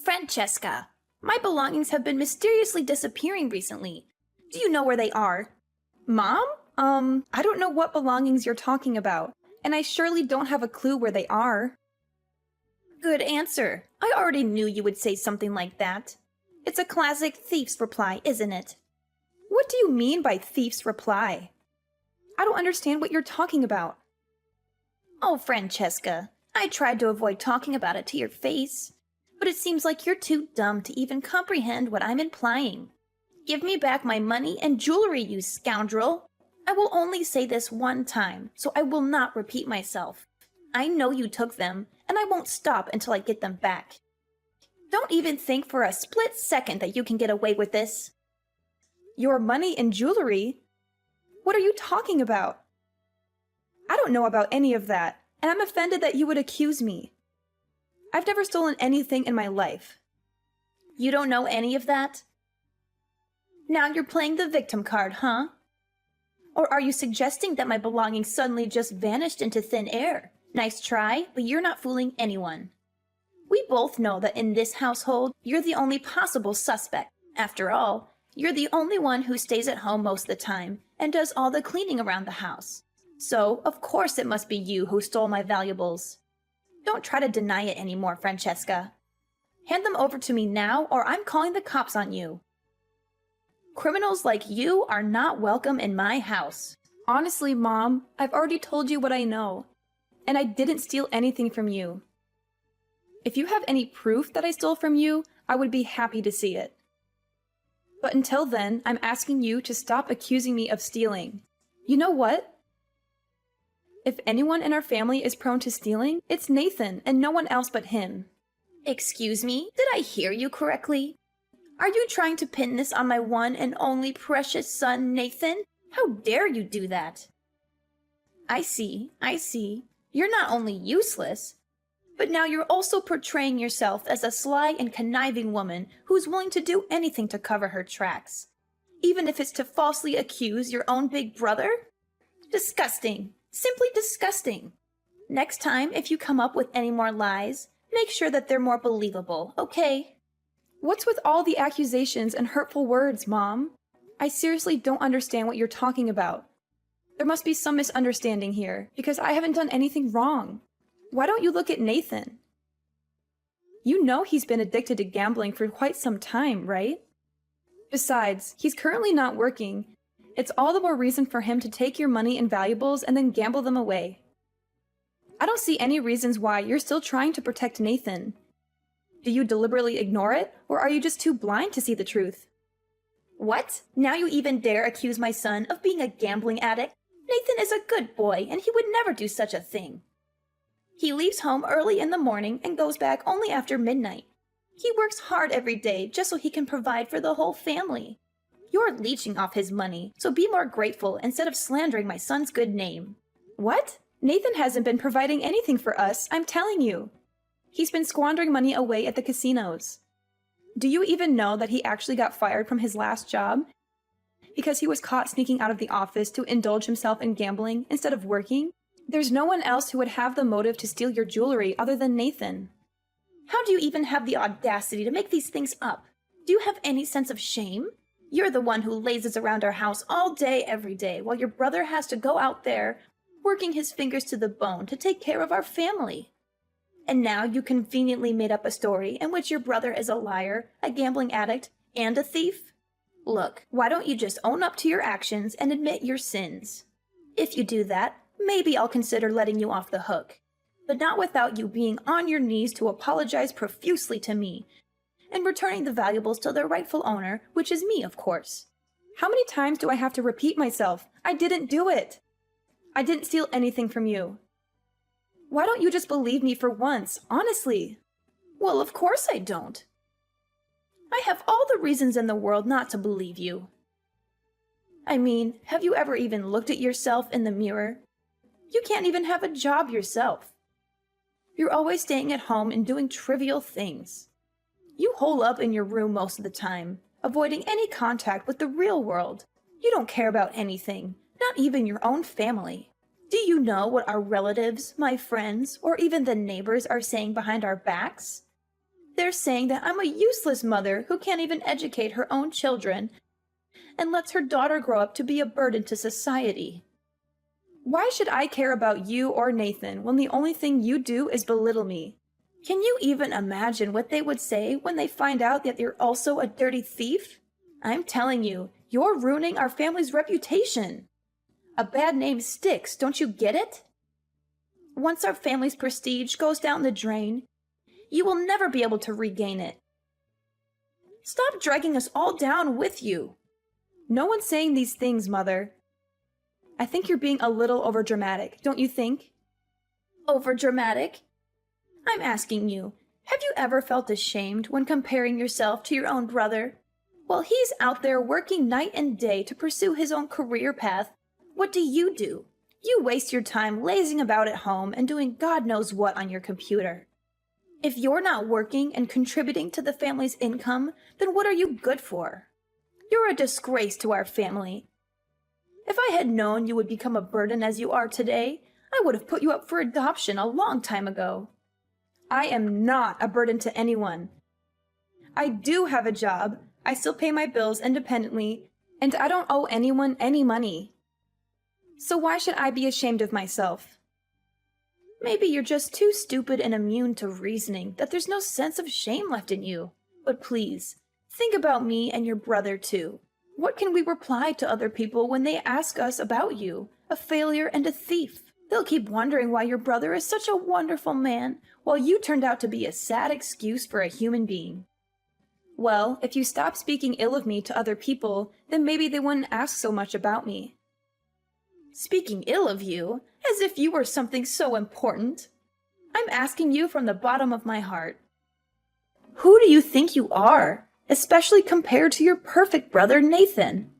Francesca, my belongings have been mysteriously disappearing recently. Do you know where they are? Mom? I don't know what belongings you're talking about, and I surely don't have a clue where they are. Good answer. I already knew you would say something like that. It's a classic thief's reply, isn't it? What do you mean by thief's reply? I don't understand what you're talking about. Oh, Francesca, I tried to avoid talking about it to your face, but it seems like you're too dumb to even comprehend what I'm implying. Give me back my money and jewelry, you scoundrel! I will only say this one time, so I will not repeat myself. I know you took them, and I won't stop until I get them back. Don't even think for a split second that you can get away with this. Your money and jewelry? What are you talking about? I don't know about any of that, and I'm offended that you would accuse me. I've never stolen anything in my life. You don't know any of that? Now you're playing the victim card, huh? Or are you suggesting that my belongings suddenly just vanished into thin air? Nice try, but you're not fooling anyone. We both know that in this household, you're the only possible suspect. After all, you're the only one who stays at home most of the time and does all the cleaning around the house. So, of course it must be you who stole my valuables. Don't try to deny it anymore, Francesca. Hand them over to me now, or I'm calling the cops on you. Criminals like you are not welcome in my house. Honestly, Mom, I've already told you what I know, and I didn't steal anything from you. If you have any proof that I stole from you, I would be happy to see it. But until then, I'm asking you to stop accusing me of stealing. You know what? If anyone in our family is prone to stealing, it's Nathan and no one else but him. Excuse me, did I hear you correctly? Are you trying to pin this on my one and only precious son, Nathan? How dare you do that? I see. You're not only useless, but now you're also portraying yourself as a sly and conniving woman who's willing to do anything to cover her tracks, even if it's to falsely accuse your own big brother? Disgusting. Simply disgusting. Next time, if you come up with any more lies, make sure that they're more believable, okay? What's with all the accusations and hurtful words, Mom? I seriously don't understand what you're talking about. There must be some misunderstanding here, because I haven't done anything wrong. Why don't you look at Nathan? You know he's been addicted to gambling for quite some time, right? Besides, he's currently not working. It's all the more reason for him to take your money and valuables and then gamble them away. I don't see any reasons why you're still trying to protect Nathan. Do you deliberately ignore it, or are you just too blind to see the truth? What? Now you even dare accuse my son of being a gambling addict? Nathan is a good boy, and he would never do such a thing. He leaves home early in the morning and goes back only after midnight. He works hard every day just so he can provide for the whole family. You're leeching off his money, so be more grateful instead of slandering my son's good name. What? Nathan hasn't been providing anything for us, I'm telling you. He's been squandering money away at the casinos. Do you even know that he actually got fired from his last job? Because he was caught sneaking out of the office to indulge himself in gambling instead of working? There's no one else who would have the motive to steal your jewelry other than Nathan. How do you even have the audacity to make these things up? Do you have any sense of shame? You're the one who lazes around our house all day, every day, while your brother has to go out there, working his fingers to the bone to take care of our family. And now you conveniently made up a story in which your brother is a liar, a gambling addict, and a thief? Look, why don't you just own up to your actions and admit your sins? If you do that, maybe I'll consider letting you off the hook. But not without you being on your knees to apologize profusely to me, and returning the valuables to their rightful owner, which is me, of course. How many times do I have to repeat myself? I didn't do it. I didn't steal anything from you. Why don't you just believe me for once, honestly? Well, of course I don't. I have all the reasons in the world not to believe you. I mean, have you ever even looked at yourself in the mirror? You can't even have a job yourself. You're always staying at home and doing trivial things. You hole up in your room most of the time, avoiding any contact with the real world. You don't care about anything, not even your own family. Do you know what our relatives, my friends, or even the neighbors are saying behind our backs? They're saying that I'm a useless mother who can't even educate her own children and lets her daughter grow up to be a burden to society. Why should I care about you or Nathan when the only thing you do is belittle me? Can you even imagine what they would say when they find out that you're also a dirty thief? I'm telling you, you're ruining our family's reputation. A bad name sticks, don't you get it? Once our family's prestige goes down the drain, you will never be able to regain it. Stop dragging us all down with you. No one's saying these things, Mother. I think you're being a little overdramatic, don't you think? Overdramatic? I'm asking you, have you ever felt ashamed when comparing yourself to your own brother? While he's out there working night and day to pursue his own career path, what do? You waste your time lazing about at home and doing God knows what on your computer. If you're not working and contributing to the family's income, then what are you good for? You're a disgrace to our family. If I had known you would become a burden as you are today, I would have put you up for adoption a long time ago. I am not a burden to anyone. I do have a job, I still pay my bills independently, and I don't owe anyone any money. So why should I be ashamed of myself? Maybe you're just too stupid and immune to reasoning that there's no sense of shame left in you. But please, think about me and your brother too. What can we reply to other people when they ask us about you, a failure and a thief? They'll keep wondering why your brother is such a wonderful man, while you turned out to be a sad excuse for a human being. Well, if you stop speaking ill of me to other people, then maybe they wouldn't ask so much about me. Speaking ill of you, as if you were something so important. I'm asking you from the bottom of my heart. Who do you think you are, especially compared to your perfect brother Nathan?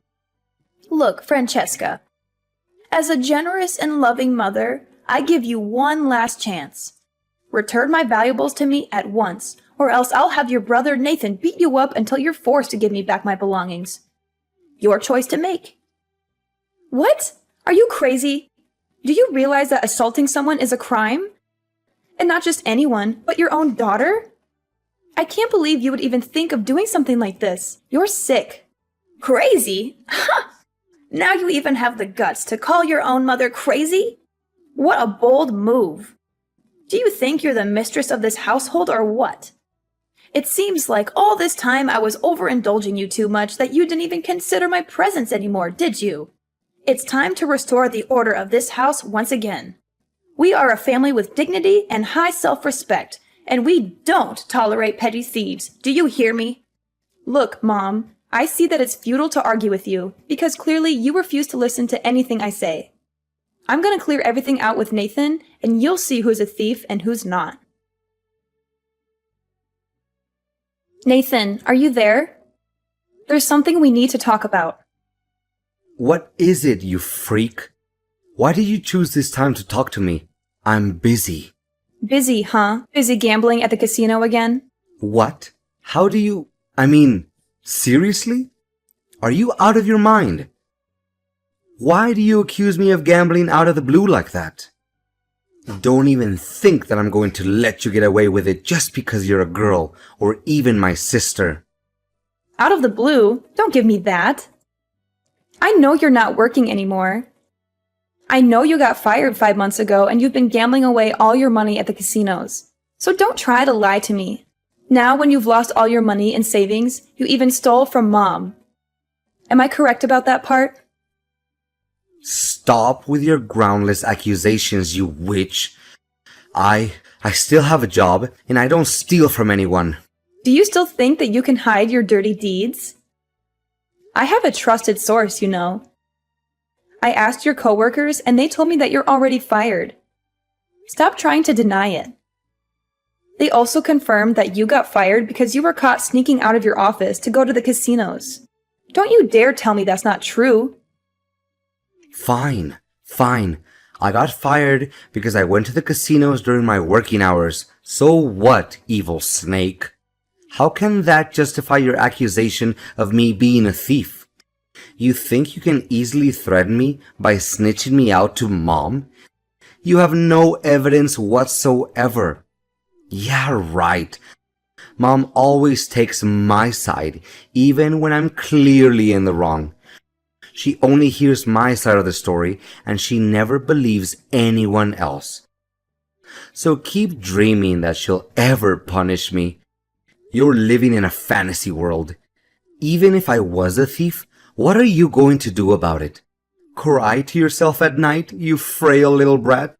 Look, Francesca, as a generous and loving mother, I give you one last chance. Return my valuables to me at once, or else I'll have your brother Nathan beat you up until you're forced to give me back my belongings. Your choice to make. What? Are you crazy? Do you realize that assaulting someone is a crime? And not just anyone, but your own daughter? I can't believe you would even think of doing something like this. You're sick. Crazy? Ha! Now you even have the guts to call your own mother crazy? What a bold move. Do you think you're the mistress of this household or what? It seems like all this time I was overindulging you too much that you didn't even consider my presence anymore, did you? It's time to restore the order of this house once again. We are a family with dignity and high self-respect, and we don't tolerate petty thieves. Do you hear me? Look, Mom, I see that it's futile to argue with you, because clearly you refuse to listen to anything I say. I'm gonna clear everything out with Nathan, and you'll see who's a thief and who's not. Nathan, are you there? There's something we need to talk about. What is it, you freak? Why did you choose this time to talk to me? I'm busy. Busy, huh? Busy gambling at the casino again? What? How do you... seriously? Are you out of your mind? Why do you accuse me of gambling out of the blue like that? Don't even think that I'm going to let you get away with it just because you're a girl, or even my sister. Out of the blue? Don't give me that. I know you're not working anymore. I know you got fired 5 months ago and you've been gambling away all your money at the casinos. So don't try to lie to me. Now when you've lost all your money and savings, you even stole from Mom. Am I correct about that part? Stop with your groundless accusations, you witch. I still have a job and I don't steal from anyone. Do you still think that you can hide your dirty deeds? I have a trusted source, you know. I asked your coworkers and they told me that you're already fired. Stop trying to deny it. They also confirmed that you got fired because you were caught sneaking out of your office to go to the casinos. Don't you dare tell me that's not true. Fine. I got fired because I went to the casinos during my working hours. So what, evil snake? How can that justify your accusation of me being a thief? You think you can easily threaten me by snitching me out to Mom? You have no evidence whatsoever. Yeah, right. Mom always takes my side, even when I'm clearly in the wrong. She only hears my side of the story, and she never believes anyone else. So keep dreaming that she'll ever punish me. You're living in a fantasy world. Even if I was a thief, what are you going to do about it? Cry to yourself at night, you frail little brat?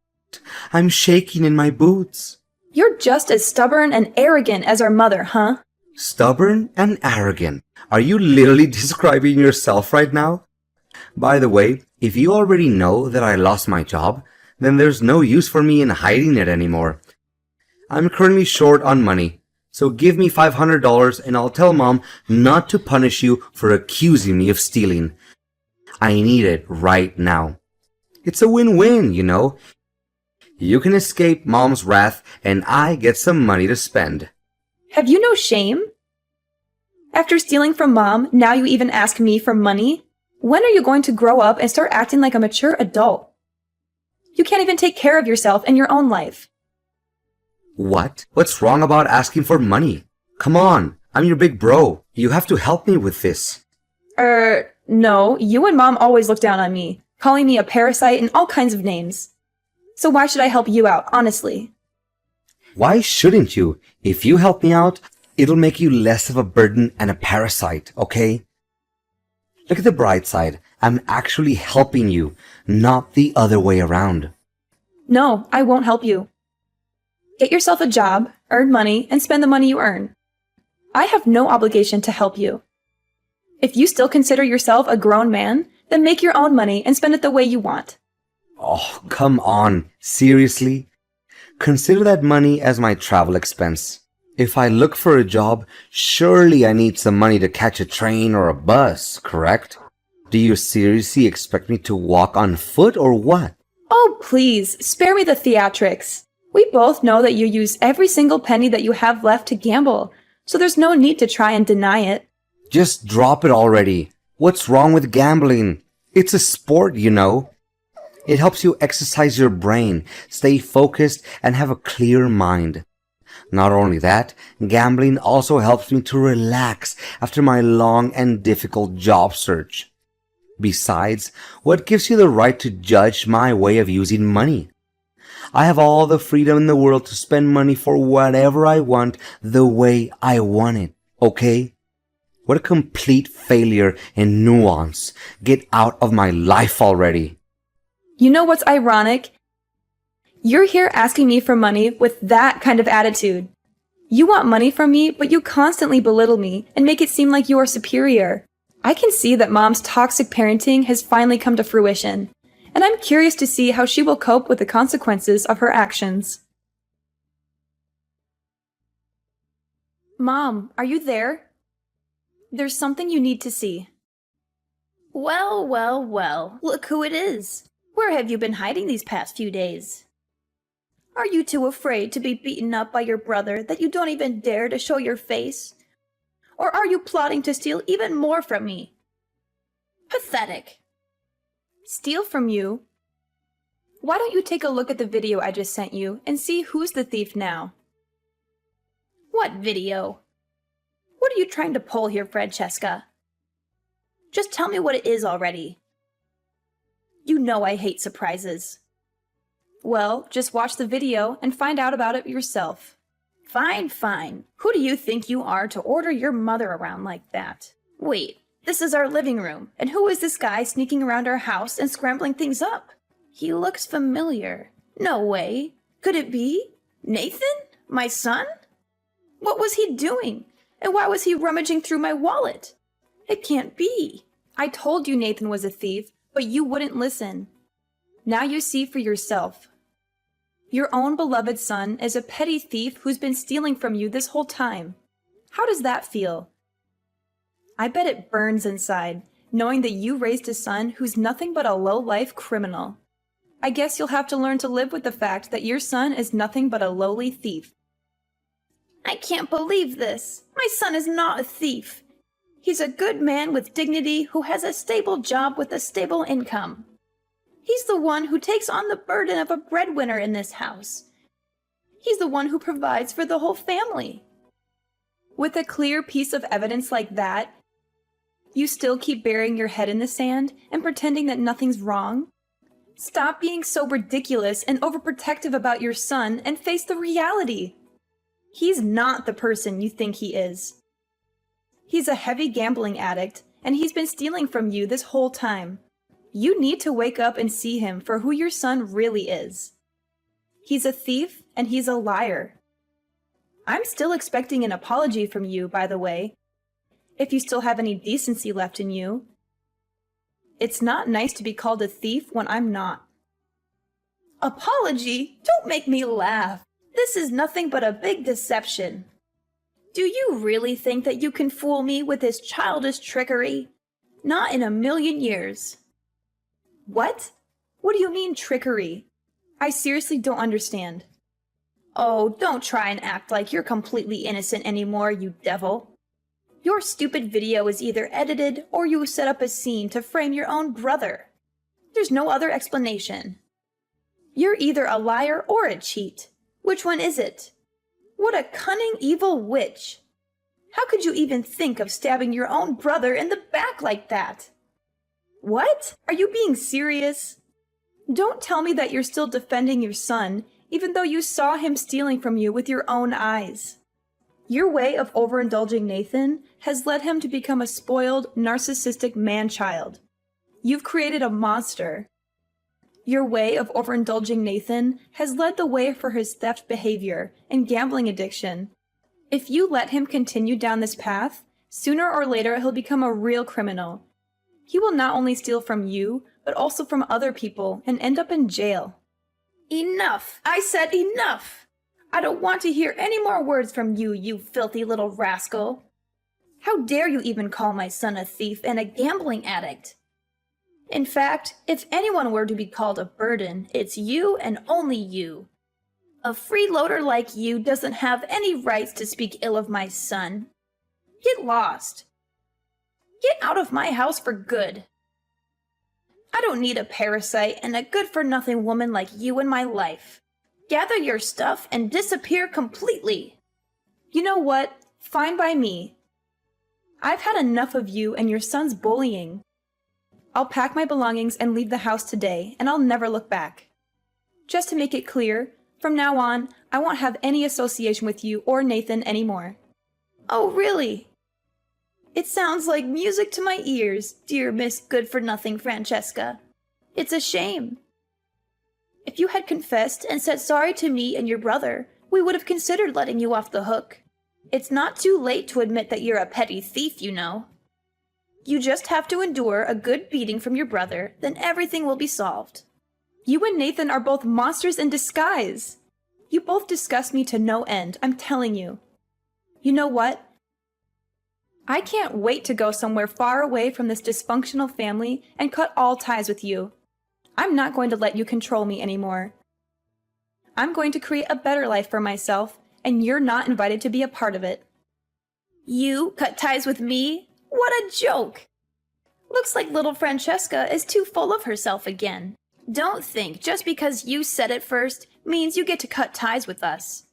I'm shaking in my boots. You're just as stubborn and arrogant as our mother, huh? Stubborn and arrogant. Are you literally describing yourself right now? By the way, if you already know that I lost my job, then there's no use for me in hiding it anymore. I'm currently short on money, so give me $500 and I'll tell Mom not to punish you for accusing me of stealing. I need it right now. It's a win-win, you know. You can escape Mom's wrath and I get some money to spend. Have you no shame? After stealing from Mom, now you even ask me for money? When are you going to grow up and start acting like a mature adult? You can't even take care of yourself and your own life. What? What's wrong about asking for money? Come on, I'm your big bro. You have to help me with this. No, you and Mom always look down on me, calling me a parasite and all kinds of names. So why should I help you out, honestly? Why shouldn't you? If you help me out, it'll make you less of a burden and a parasite, okay? Look at the bright side. I'm actually helping you, not the other way around. No, I won't help you. Get yourself a job, earn money, and spend the money you earn. I have no obligation to help you. If you still consider yourself a grown man, then make your own money and spend it the way you want. Oh, come on. Seriously? Consider that money as my travel expense. If I look for a job, surely I need some money to catch a train or a bus, correct? Do you seriously expect me to walk on foot or what? Oh, please, spare me the theatrics. We both know that you use every single penny that you have left to gamble, so there's no need to try and deny it. Just drop it already. What's wrong with gambling? It's a sport, you know. It helps you exercise your brain, stay focused, and have a clear mind. Not only that, gambling also helps me to relax after my long and difficult job search. Besides, what gives you the right to judge my way of using money? I have all the freedom in the world to spend money for whatever I want the way I want it, okay? What a complete failure in nuance. Get out of my life already. You know what's ironic? You're here asking me for money with that kind of attitude. You want money from me, but you constantly belittle me and make it seem like you are superior. I can see that Mom's toxic parenting has finally come to fruition, and I'm curious to see how she will cope with the consequences of her actions. Mom, are you there? There's something you need to see. Well, well, well. Look who it is. Where have you been hiding these past few days? Are you too afraid to be beaten up by your brother that you don't even dare to show your face? Or are you plotting to steal even more from me? Pathetic. Steal from you? Why don't you take a look at the video I just sent you and see who's the thief now? What video? What are you trying to pull here, Francesca? Just tell me what it is already. You know I hate surprises. Well, just watch the video and find out about it yourself. Fine, fine. Who do you think you are to order your mother around like that? Wait, this is our living room, and who is this guy sneaking around our house and scrambling things up? He looks familiar. No way. Could it be Nathan? My son? What was he doing? And why was he rummaging through my wallet? It can't be. I told you Nathan was a thief, but you wouldn't listen. Now you see for yourself. Your own beloved son is a petty thief who's been stealing from you this whole time. How does that feel? I bet it burns inside, knowing that you raised a son who's nothing but a low-life criminal. I guess you'll have to learn to live with the fact that your son is nothing but a lowly thief. I can't believe this. My son is not a thief. He's a good man with dignity who has a stable job with a stable income. He's the one who takes on the burden of a breadwinner in this house. He's the one who provides for the whole family. With a clear piece of evidence like that, you still keep burying your head in the sand and pretending that nothing's wrong? Stop being so ridiculous and overprotective about your son and face the reality. He's not the person you think he is. He's a heavy gambling addict, and he's been stealing from you this whole time. You need to wake up and see him for who your son really is. He's a thief and he's a liar. I'm still expecting an apology from you, by the way, if you still have any decency left in you. It's not nice to be called a thief when I'm not. Apology? Don't make me laugh. This is nothing but a big deception. Do you really think that you can fool me with this childish trickery? Not in a million years. What? What do you mean, trickery? I seriously don't understand. Oh, don't try and act like you're completely innocent anymore, you devil. Your stupid video is either edited or you set up a scene to frame your own brother. There's no other explanation. You're either a liar or a cheat. Which one is it? What a cunning, evil witch. How could you even think of stabbing your own brother in the back like that? What? Are you being serious? Don't tell me that you're still defending your son, even though you saw him stealing from you with your own eyes. Your way of overindulging Nathan has led him to become a spoiled, narcissistic man-child. You've created a monster. Your way of overindulging Nathan has led the way for his theft behavior and gambling addiction. If you let him continue down this path, sooner or later he'll become a real criminal. He will not only steal from you, but also from other people and end up in jail. Enough! I said enough! I don't want to hear any more words from you, you filthy little rascal. How dare you even call my son a thief and a gambling addict? In fact, if anyone were to be called a burden, it's you and only you. A freeloader like you doesn't have any rights to speak ill of my son. Get lost. Get out of my house for good. I don't need a parasite and a good-for-nothing woman like you in my life. Gather your stuff and disappear completely. You know what? Fine by me. I've had enough of you and your son's bullying. I'll pack my belongings and leave the house today, and I'll never look back. Just to make it clear, from now on, I won't have any association with you or Nathan anymore. Oh, really? It sounds like music to my ears, dear Miss Good-for-Nothing Francesca. It's a shame. If you had confessed and said sorry to me and your brother, we would have considered letting you off the hook. It's not too late to admit that you're a petty thief, you know. You just have to endure a good beating from your brother, then everything will be solved. You and Nathan are both monsters in disguise. You both disgust me to no end, I'm telling you. You know what? I can't wait to go somewhere far away from this dysfunctional family and cut all ties with you. I'm not going to let you control me anymore. I'm going to create a better life for myself, and you're not invited to be a part of it. You cut ties with me? What a joke! Looks like little Francesca is too full of herself again. Don't think just because you said it first means you get to cut ties with us.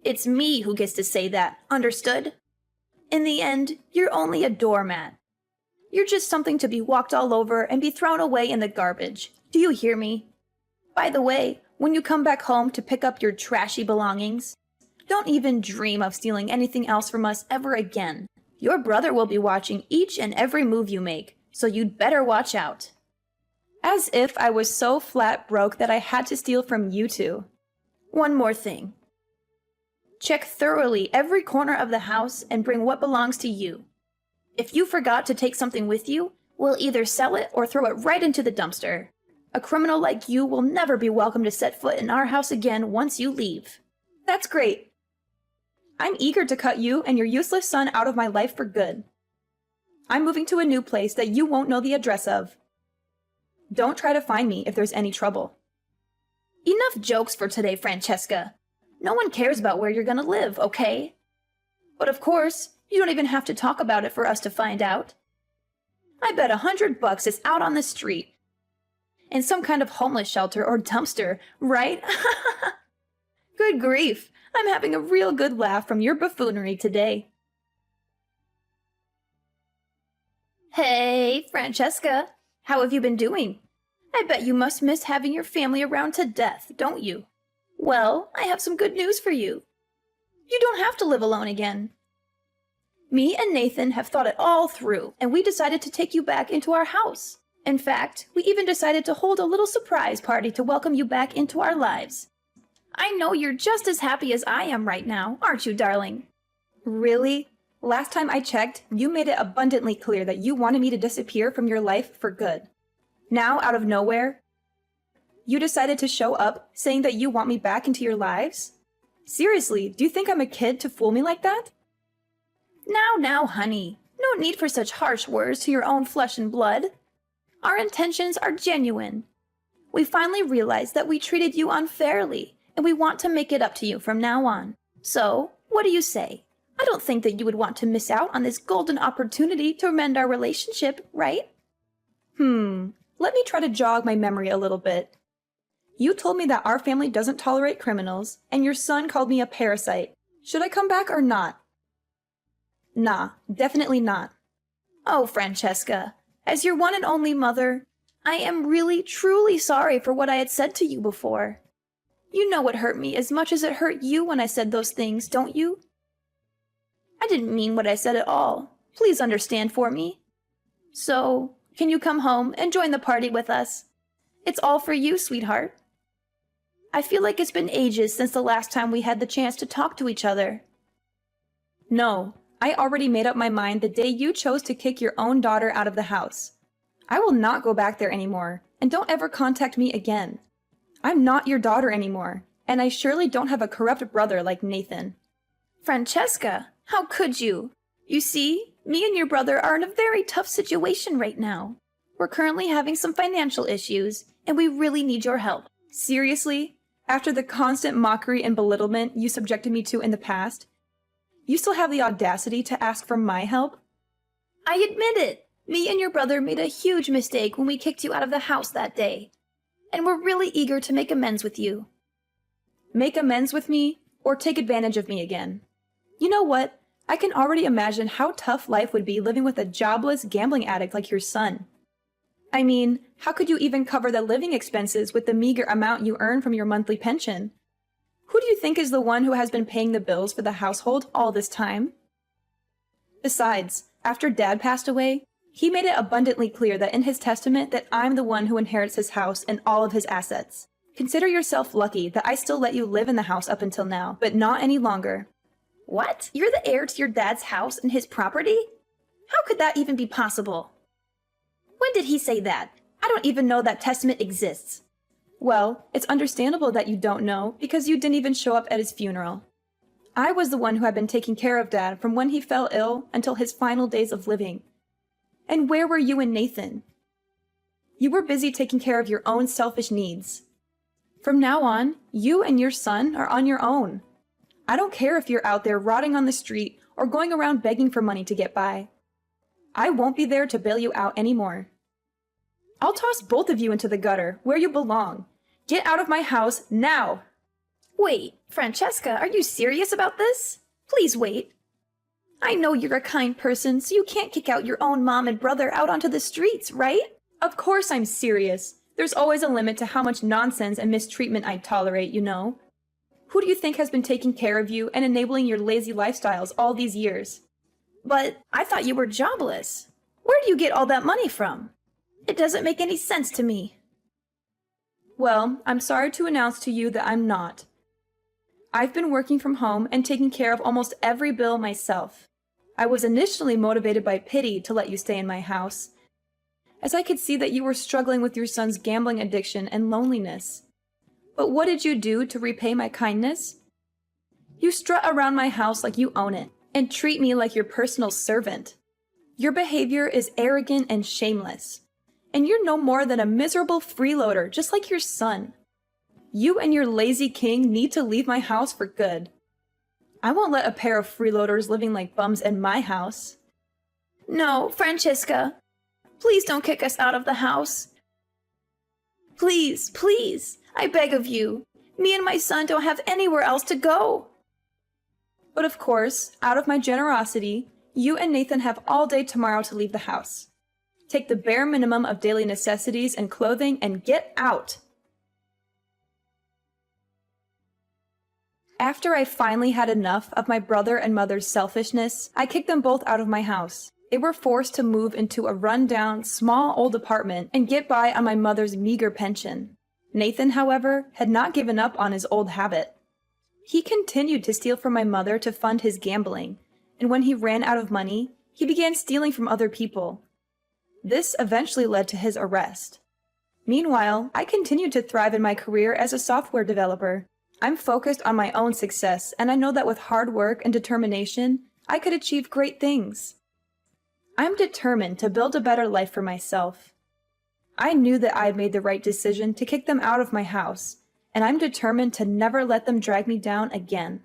It's me who gets to say that, understood? In the end, you're only a doormat. You're just something to be walked all over and be thrown away in the garbage. Do you hear me? By the way, when you come back home to pick up your trashy belongings, don't even dream of stealing anything else from us ever again. Your brother will be watching each and every move you make, so you'd better watch out. As if I was so flat broke that I had to steal from you two. One more thing. Check thoroughly every corner of the house and bring what belongs to you. If you forgot to take something with you, we'll either sell it or throw it right into the dumpster. A criminal like you will never be welcome to set foot in our house again once you leave. That's great. I'm eager to cut you and your useless son out of my life for good. I'm moving to a new place that you won't know the address of. Don't try to find me if there's any trouble. Enough jokes for today, Francesca. No one cares about where you're gonna live, okay? But of course, you don't even have to talk about it for us to find out. I bet $100 it's out on the street. In some kind of homeless shelter or dumpster, right? Good grief, I'm having a real good laugh from your buffoonery today. Hey, Francesca. How have you been doing? I bet you must miss having your family around to death, don't you? Well, I have some good news for you. You don't have to live alone again. Me and Nathan have thought it all through, and we decided to take you back into our house. In fact, we even decided to hold a little surprise party to welcome you back into our lives. I know you're just as happy as I am right now, aren't you, darling? Really? Last time I checked, you made it abundantly clear that you wanted me to disappear from your life for good. Now, out of nowhere, you decided to show up saying that you want me back into your lives? Seriously, do you think I'm a kid to fool me like that? Now, honey. No need for such harsh words to your own flesh and blood. Our intentions are genuine. We finally realized that we treated you unfairly, and we want to make it up to you from now on. So, what do you say? I don't think that you would want to miss out on this golden opportunity to mend our relationship, right? Let me try to jog my memory a little bit. You told me that our family doesn't tolerate criminals, and your son called me a parasite. Should I come back or not? Nah, definitely not. Oh, Francesca, as your one and only mother, I am really, truly sorry for what I had said to you before. You know it hurt me as much as it hurt you when I said those things, don't you? I didn't mean what I said at all. Please understand for me. So, can you come home and join the party with us? It's all for you, sweetheart. I feel like it's been ages since the last time we had the chance to talk to each other. No, I already made up my mind the day you chose to kick your own daughter out of the house. I will not go back there anymore, and don't ever contact me again. I'm not your daughter anymore, and I surely don't have a corrupt brother like Nathan. Francesca, how could you? You see, me and your brother are in a very tough situation right now. We're currently having some financial issues, and we really need your help. Seriously? After the constant mockery and belittlement you subjected me to in the past, you still have the audacity to ask for my help? I admit it. Me and your brother made a huge mistake when we kicked you out of the house that day, and we're really eager to make amends with you. Make amends with me, or take advantage of me again? You know what? I can already imagine how tough life would be living with a jobless gambling addict like your son. I mean, how could you even cover the living expenses with the meager amount you earn from your monthly pension? Who do you think is the one who has been paying the bills for the household all this time? Besides, after Dad passed away, he made it abundantly clear that in his testament that I'm the one who inherits his house and all of his assets. Consider yourself lucky that I still let you live in the house up until now, but not any longer. What? You're the heir to your dad's house and his property? How could that even be possible? When did he say that? I don't even know that testament exists. Well, it's understandable that you don't know because you didn't even show up at his funeral. I was the one who had been taking care of Dad from when he fell ill until his final days of living. And where were you and Nathan? You were busy taking care of your own selfish needs. From now on, you and your son are on your own. I don't care if you're out there rotting on the street or going around begging for money to get by. I won't be there to bail you out anymore. I'll toss both of you into the gutter, where you belong. Get out of my house now! Wait, Francesca, are you serious about this? Please wait. I know you're a kind person, so you can't kick out your own mom and brother out onto the streets, right? Of course I'm serious. There's always a limit to how much nonsense and mistreatment I'd tolerate, you know. Who do you think has been taking care of you and enabling your lazy lifestyles all these years? But I thought you were jobless. Where do you get all that money from? It doesn't make any sense to me. Well, I'm sorry to announce to you that I'm not. I've been working from home and taking care of almost every bill myself. I was initially motivated by pity to let you stay in my house, as I could see that you were struggling with your son's gambling addiction and loneliness. But what did you do to repay my kindness? You strut around my house like you own it, and treat me like your personal servant. Your behavior is arrogant and shameless, and you're no more than a miserable freeloader just like your son. You and your lazy king need to leave my house for good. I won't let a pair of freeloaders living like bums in my house. No, Francesca. Please don't kick us out of the house. Please, please, I beg of you. Me and my son don't have anywhere else to go. But of course, out of my generosity, you and Nathan have all day tomorrow to leave the house. Take the bare minimum of daily necessities and clothing and get out. After I finally had enough of my brother and mother's selfishness, I kicked them both out of my house. They were forced to move into a run-down, small old apartment and get by on my mother's meager pension. Nathan, however, had not given up on his old habit. He continued to steal from my mother to fund his gambling, and when he ran out of money, he began stealing from other people. This eventually led to his arrest. Meanwhile, I continued to thrive in my career as a software developer. I'm focused on my own success, and I know that with hard work and determination, I could achieve great things. I'm determined to build a better life for myself. I knew that I had made the right decision to kick them out of my house, and I'm determined to never let them drag me down again.